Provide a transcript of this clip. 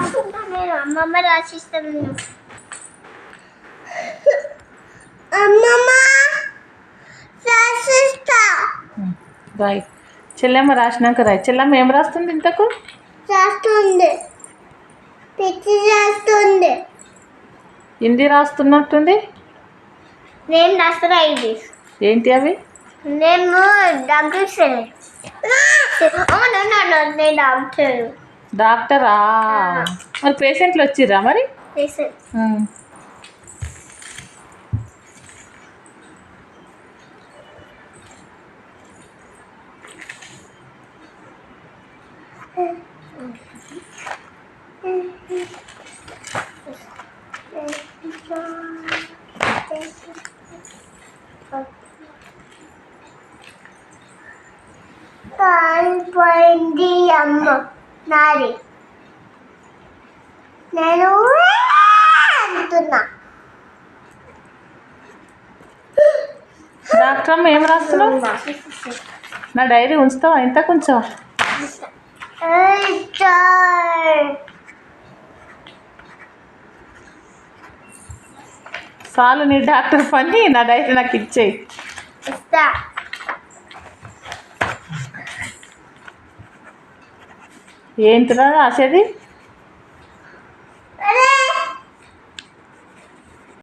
నేను అమ్మమ్మ రాసిస్తాను. అమ్మమ్మ రాసిస్తా. రాయ్. చెల్లెమ్మ రాసినాక రాయ్. చెల్లెమ్మ ఏం రాస్తుంది ఇంతకు? రాస్తుంది. పిచ్చి రాస్తుంది. హిందీ రాస్తున్నట్టుంది. నేను రాస్తున్నా ఇది. ఏంటి అవి? నేను డాక్టర్. నేను డాక్టర్. డాక్టరా? మరి పేషెంట్లు వచ్చిర్రా మరి? పోయింది అమ్మ నాది. నేను అంటున్నా. డాక్టర్ అమ్మ ఏం రాస్తున్నావు? నా డైరీ ఉంచుతావా? ఇంత కొంచెం చాలు నీ డాక్టర్ పని. నా డైరీ నాకు ఇచ్చేయి. ఏంటిరా రాసేది?